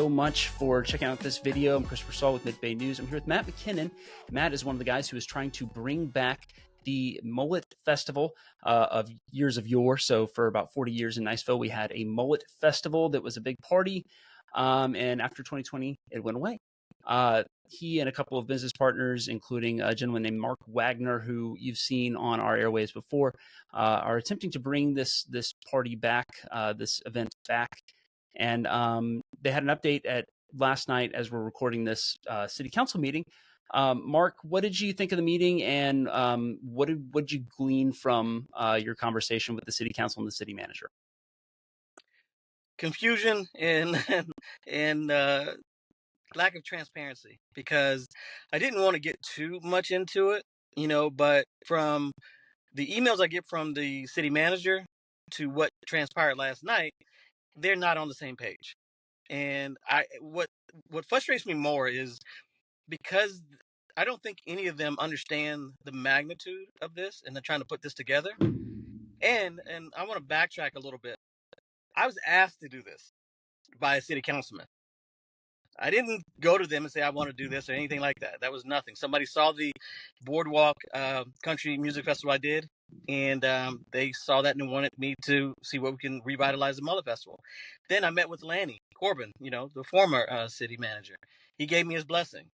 so much for checking out this video. I'm Christopher Saul with Mid-Bay News. I'm here with Matt McKinnon. Matt is one of the guys who is trying to bring back the Mullet Festival of years of yore. So for about 40 years in Niceville, we had a Mullet Festival that was a big party. And after 2020, it went away. He and a couple of business partners, including a gentleman named Mark Wagner, who you've seen on our airwaves before, are attempting to bring this party back, this event back. And they had an update at last night as we're recording this city council meeting. Mark, what did you think of the meeting, and what did you glean from your conversation with the city council and the city manager? Confusion and lack of transparency, because I didn't want to get too much into it, but from the emails I get from the city manager to what transpired last night, they're not on the same page. And what frustrates me more is because I don't think any of them understand the magnitude of this, and they're trying to put this together. And I want to backtrack a little bit. I was asked to do this by a city councilman. I didn't go to them and say I want to do this or anything like that. That was nothing. Somebody saw the Boardwalk Country Music Festival I did, and they saw that and wanted me to see what we can revitalize the Mullet Festival. Then I met with Lanny Corbin, the former city manager. He gave me his blessing.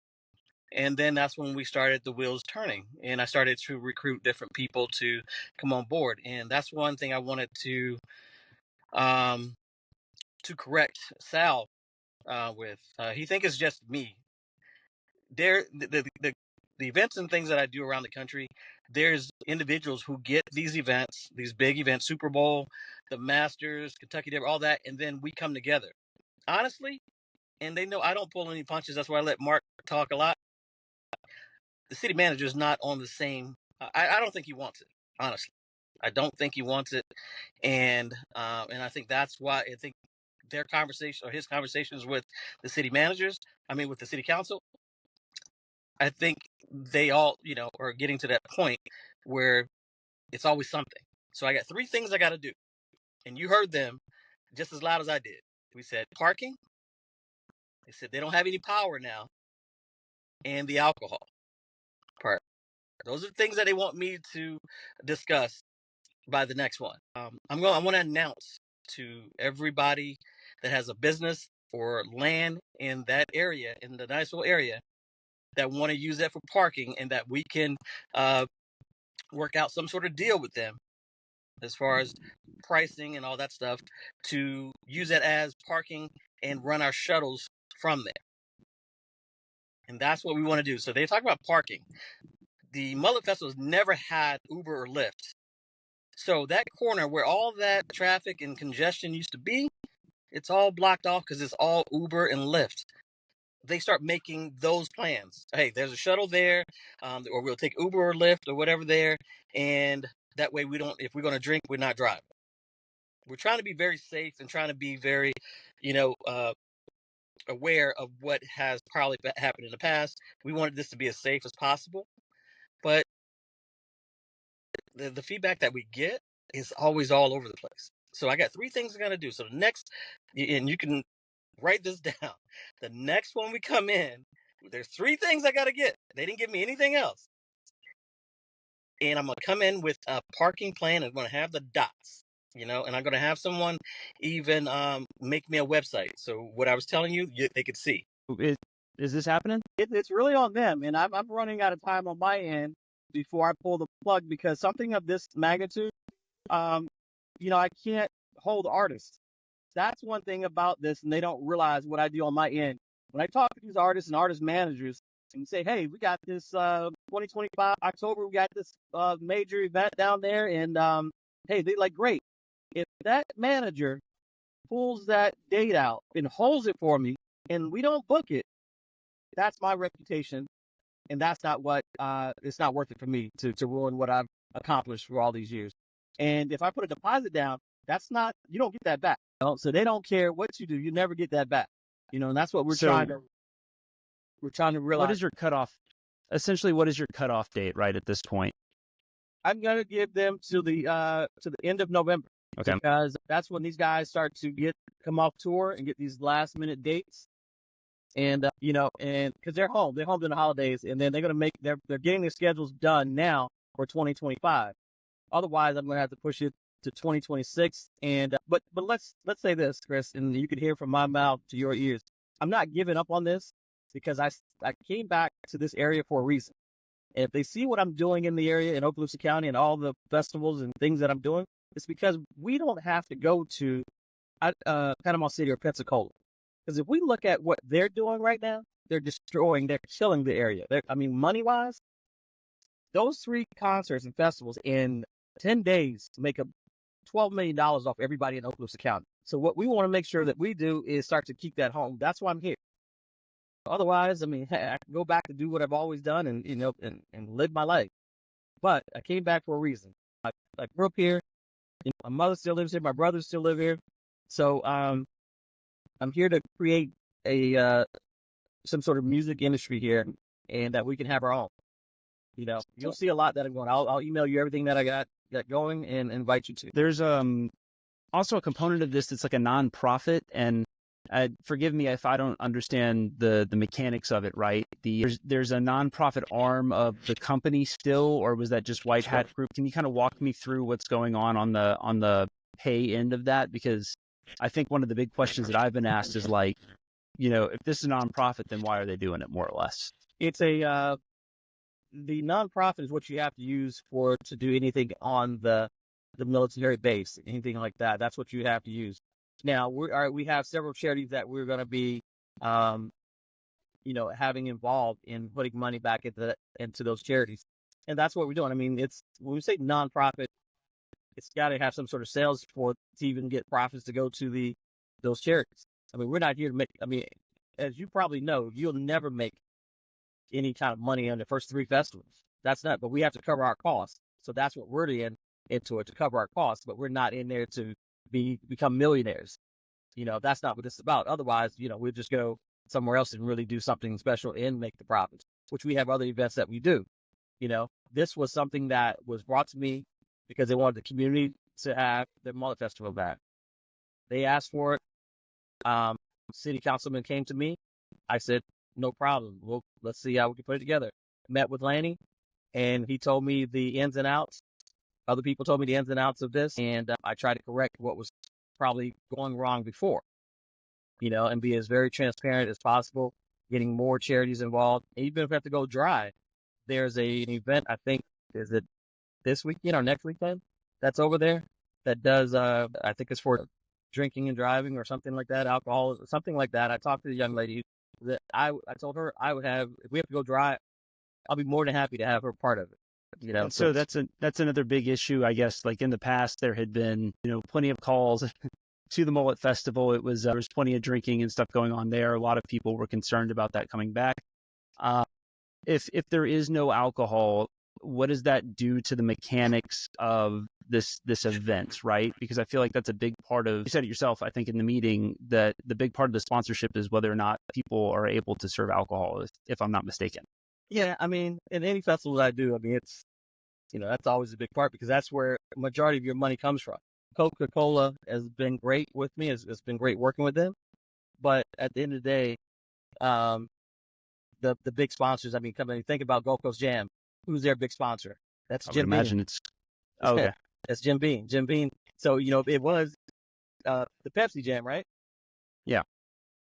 And then that's when we started the wheels turning, and I started to recruit different people to come on board. And that's one thing I wanted to correct Sal with. He thinks it's just me. The events and things that I do around the country, there's individuals who get these events, these big events, Super Bowl, the Masters, Kentucky Derby, all that, and then we come together. Honestly, and they know I don't pull any punches. That's why I let Mark talk a lot. The city manager is not on the same. I don't think he wants it. Honestly, I don't think he wants it, and I think that's why I think their conversation or his conversations with the city managers, with the city council, I think they all, are getting to that point where it's always something. So I got 3 things I got to do, and you heard them just as loud as I did. We said parking. They said they don't have any power now, and the alcohol part. Those are the things that they want me to discuss by the next one. I want to announce to everybody that has a business or land in that area, in the Niceville area, that want to use that for parking, and that we can work out some sort of deal with them as far as pricing and all that stuff, to use that as parking and run our shuttles from there. And that's what we want to do. So they talk about parking. The Mullet Festival has never had Uber or Lyft. So that corner where all that traffic and congestion used to be, it's all blocked off because it's all Uber and Lyft. They start making those plans. Hey, there's a shuttle there, or we'll take Uber or Lyft or whatever there. And that way if we're going to drink, we're not driving. We're trying to be very safe and trying to be very, aware of what has probably happened in the past. We wanted this to be as safe as possible. But the feedback that we get is always all over the place. So I got 3 things I'm going to do. So the next, and you can write this down. The next one we come in, there's 3 things I got to get. They didn't give me anything else. And I'm going to come in with a parking plan. I'm going to have the dots, and I'm going to have someone even make me a website. So what I was telling you, they could see. Is this happening? It's really on them. And I'm running out of time on my end before I pull the plug, because something of this magnitude, I can't hold artists. That's one thing about this, and they don't realize what I do on my end. When I talk to these artists and artist managers and say, hey, we got this 2025 October, we got this major event down there, and hey, they like, great. If that manager pulls that date out and holds it for me and we don't book it, that's my reputation, and that's not what it's not worth it for me to ruin what I've accomplished for all these years. And if I put a deposit down, you don't get that back. So they don't care what you do, you never get that back. And that's what we're trying to realize. What is your cutoff? Essentially, what is your cutoff date right at this point? I'm gonna give them to the end of November. Okay. Because that's when these guys start to come off tour and get these last minute dates. And, and because they're home during the holidays, and then they're getting their schedules done now for 2025. Otherwise, I'm going to have to push it to 2026. And, but let's say this, Chris, and you can hear from my mouth to your ears. I'm not giving up on this because I came back to this area for a reason. And if they see what I'm doing in the area in Okaloosa County and all the festivals and things that I'm doing, it's because we don't have to go to Panama City or Pensacola. Because if we look at what they're doing right now, they're killing the area. Money-wise, those 3 concerts and festivals in 10 days make up $12 million off everybody in Okaloosa County. So what we want to make sure that we do is start to keep that home. That's why I'm here. Otherwise, I can go back to do what I've always done and live my life. But I came back for a reason. I grew up here. My mother still lives here. My brothers still live here. So I'm here to create some sort of music industry here, and that we can have our own. You'll see a lot that I'm going. I'll email you everything that I got going and invite you to. There's also a component of this that's like a nonprofit, and forgive me if I don't understand the mechanics of it, right? There's a nonprofit arm of the company still, or was that just White Hat Group? Can you kind of walk me through what's going on the pay end of that? Because I think one of the big questions that I've been asked is like, if this is a nonprofit, then why are they doing it, more or less? It's the nonprofit is what you have to use to do anything on the military base, anything like that. That's what you have to use. Now we have several charities that we're going to be, having involved in putting money back into those charities, and that's what we're doing. When we say nonprofit, it's got to have some sort of sales to even get profits to go to those charities. We're not here to make. As you probably know, you'll never make any kind of money on the first 3 festivals. That's not. But we have to cover our costs, so that's what we're into it, to cover our costs. But we're not in there to become millionaires. That's not what this is about. Otherwise, we'll just go somewhere else and really do something special and make the profits, which we have other events that we do. This was something that was brought to me because they wanted the community to have the Mullet Festival back. They asked for it. City councilman came to me. I said, no problem. Let's see how we can put it together. Met with Lanny, and he told me the ins and outs. Other people told me the ins and outs of this, and I tried to correct what was probably going wrong before, and be as very transparent as possible, getting more charities involved. And even if we have to go dry, there's an event, I think, is it this weekend or next weekend, that's over there, that does, I think it's for drinking and driving or something like that, alcohol, something like that. I talked to the young lady that I told her I would have, if we have to go dry, I'll be more than happy to have her part of it. So that's another big issue, I guess. Like in the past, there had been, plenty of calls to the Mullet Festival. It was, there was plenty of drinking and stuff going on there. A lot of people were concerned about that coming back. If there is no alcohol, what does that do to the mechanics of this event, right? Because I feel like that's a big part of, you said it yourself, I think in the meeting, that the big part of the sponsorship is whether or not people are able to serve alcohol, if I'm not mistaken. Yeah, in any festival that I do, it's, that's always a big part because that's where the majority of your money comes from. Coca-Cola has been great with me. It's been great working with them. But at the end of the day, the big sponsors, think about Gold Coast Jam. Who's their big sponsor? That's Jim Beam. I would imagine it's, okay. That's Jim Beam. Jim Beam. So, it was the Pepsi Jam, right? Yeah.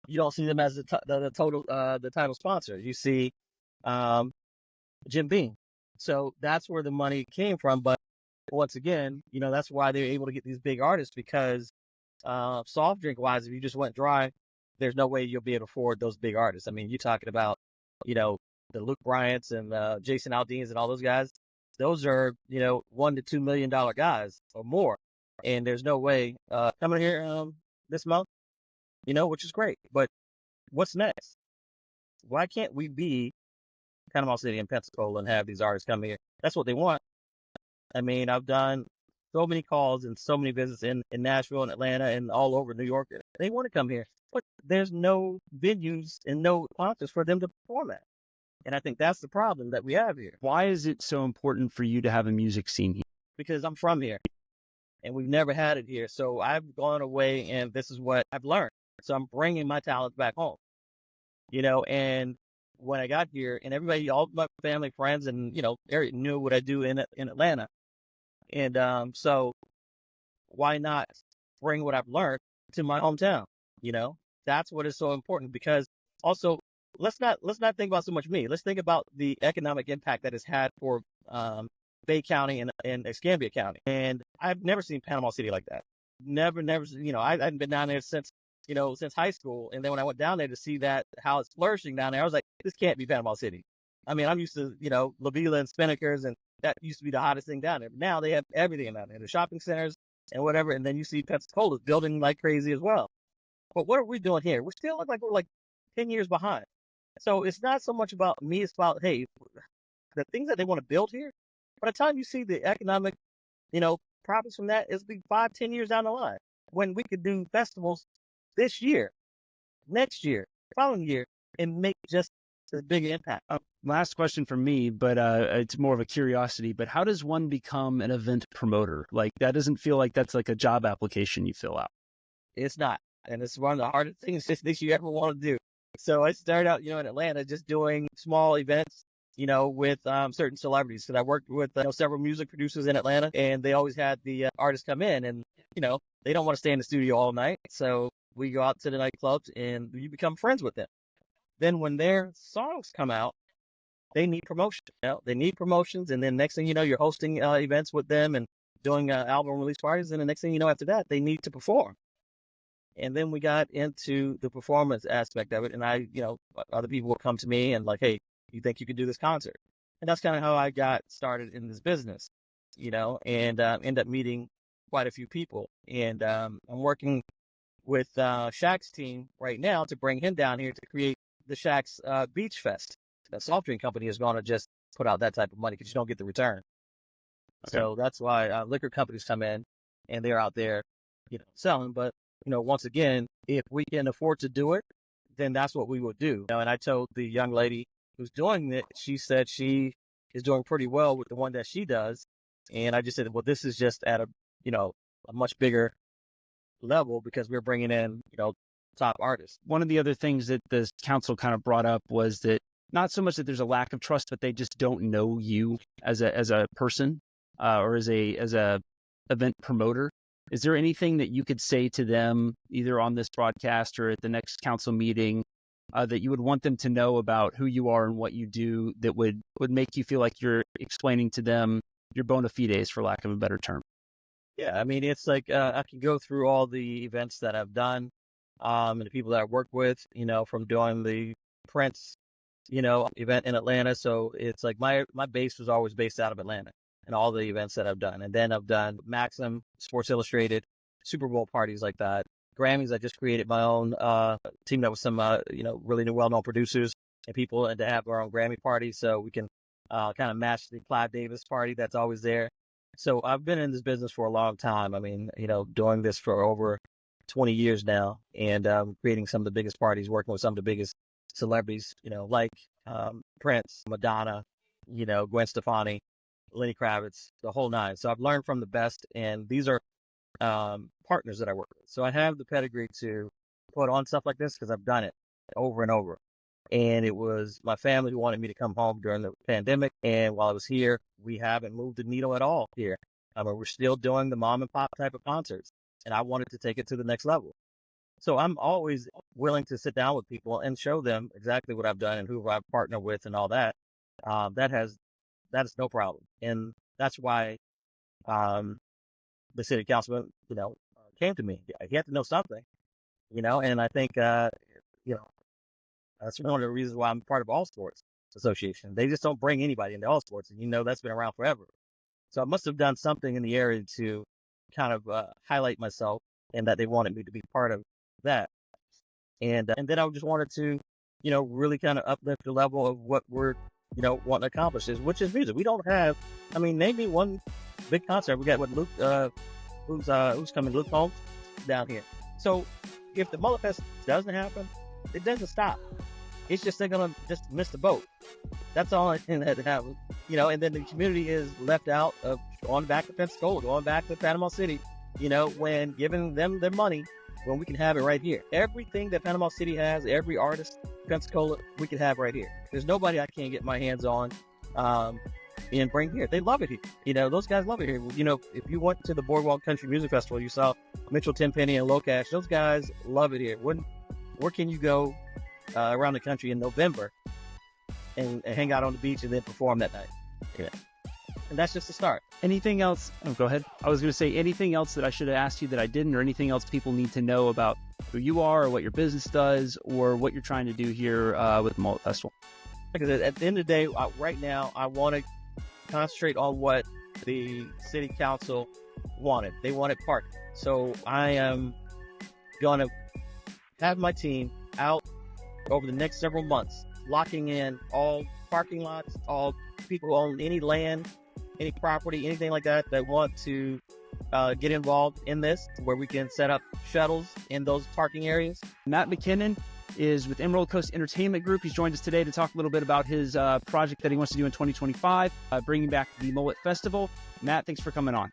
You don't see them as the title sponsor. You see Jim Beam. So that's where the money came from. But once again, that's why they're able to get these big artists, because soft drink wise, if you just went dry, there's no way you'll be able to afford those big artists. You're talking about, the Luke Bryants and Jason Aldeans and all those guys. Those are, $1 to $2 million guys or more. And there's no way coming here this month, which is great. But what's next? Why can't we be Panama City and Pensacola and have these artists come here? That's what they want. I've done so many calls and so many visits in Nashville and Atlanta and all over New York. They want to come here, but there's no venues and no concerts for them to perform at. And I think that's the problem that we have here. Why is it so important for you to have a music scene here? Because I'm from here and we've never had it here. So I've gone away and this is what I've learned. So I'm bringing my talent back home. and when I got here and everybody, all my family, friends, and, area knew what I do in Atlanta. And, so why not bring what I've learned to my hometown? That's what is so important, because also let's not think about so much me. Let's think about the economic impact that it's had for, Bay County and Escambia County. And I've never seen Panama City like that. Never, I hadn't been down there since high school. And then when I went down there to see how it's flourishing down there, I was like, this can't be Panama City. I mean, I'm used to, La Vila and Spinnaker's, and that used to be the hottest thing down there. But now they have everything down there, the shopping centers and whatever. And then you see Pensacola's building like crazy as well. But what are we doing here? We still look like we're like 10 years behind. So it's not so much about me. It's about, hey, the things that they want to build here. By the time you see the economic, profits from that, it'll be 5-10 years down the line, when we could do festivals this year, next year, following year, and make just as big an impact. Last question from me, but it's more of a curiosity, but how does one become an event promoter? Like, that doesn't feel like that's like a job application you fill out. It's not. And it's one of the hardest things that you ever want to do. So I started out, in Atlanta, just doing small events, with certain celebrities. Because I worked with several music producers in Atlanta, and they always had the artists come in, and they don't want to stay in the studio all night, so we go out to the nightclubs and you become friends with them. Then when their songs come out, they need promotion. They need promotions, and then next thing you know, you're hosting events with them and doing album release parties, and the next thing you know, after that, they need to perform. And then we got into the performance aspect of it, and other people would come to me and like, hey, you think you could do this concert? And that's kind of how I got started in this business, and end up meeting quite a few people. And I'm working with Shaq's team right now to bring him down here to create the Shaq's Beach Fest. The soft drink company is going to just put out that type of money because you don't get the return. Okay. So that's why liquor companies come in and they're out there, selling. But, once again, if we can afford to do it, then that's what we will do. And I told the young lady who's doing it, she said she is doing pretty well with the one that she does. And I just said, well, this is just at a much bigger level because we're bringing in, top artists. One of the other things that the council kind of brought up was that not so much that there's a lack of trust, but they just don't know you as a person or as a event promoter. Is there anything that you could say to them either on this broadcast or at the next council meeting that you would want them to know about who you are and what you do that would make you feel like you're explaining to them your bona fides, for lack of a better term? Yeah, I mean, it's like I can go through all the events that I've done and the people that I work with, from doing the Prince, event in Atlanta. So it's like my base was always based out of Atlanta and all the events that I've done. And then I've done Maxim, Sports Illustrated, Super Bowl parties like that. Grammys, I just created my own team up with some, really well-known producers and people, and to have our own Grammy party so we can kind of match the Clive Davis party that's always there. So I've been in this business for a long time. I mean, doing this for over 20 years now, and creating some of the biggest parties, working with some of the biggest celebrities, like Prince, Madonna, Gwen Stefani, Lenny Kravitz, the whole nine. So I've learned from the best, and these are partners that I work with. So I have the pedigree to put on stuff like this because I've done it over and over. And it was my family who wanted me to come home during the pandemic. And while I was here, we haven't moved the needle at all here. I mean, we're still doing the mom and pop type of concerts. And I wanted to take it to the next level. So I'm always willing to sit down with people and show them exactly what I've done and who I've partnered with and all that. That is no problem. And that's why the city councilman, came to me. He had to know something, and I think, that's one of the reasons why I'm part of All Sports Association. They just don't bring anybody into All Sports, and that's been around forever. So I must have done something in the area to kind of highlight myself, and that they wanted me to be part of that. And then I just wanted to, really kind of uplift the level of what we're, wanting to accomplish, which is music. We don't have, name me one big concert. We got with Luke, who's coming, Luke Holmes, down here. So if the Mullet Fest doesn't happen, it doesn't stop. It's just they're gonna just miss the boat. That's all I think that happens. And then the community is left out of going back to Pensacola, going back to Panama City, when giving them their money when we can have it right here? Everything that Panama City has, every artist, Pensacola, we can have right here. There's nobody I can't get my hands on and bring here. They love it here. You know, those guys love it here. You know, if you went to the Boardwalk Country Music Festival, you saw Mitchell Tenpenny and Locash. Those guys love it here. Where can you go around the country in November and hang out on the beach and then perform that night? Yeah. And that's just the start. Anything else? Oh, go ahead. I was going to say anything else that I should have asked you that I didn't, or anything else people need to know about who you are or what your business does or what you're trying to do here with the Mullet Festival. Like I said, at the end of the day, right now, I want to concentrate on what the city council wanted. They wanted parking. So I am going to have my team out over the next several months, locking in all parking lots, all people who own any land, any property, anything like that want to get involved in this, where we can set up shuttles in those parking areas. Matt McKinnon is with Emerald Coast Entertainment Group. He's joined us today to talk a little bit about his project that he wants to do in 2025, bringing back the Mullet Festival. Matt, thanks for coming on.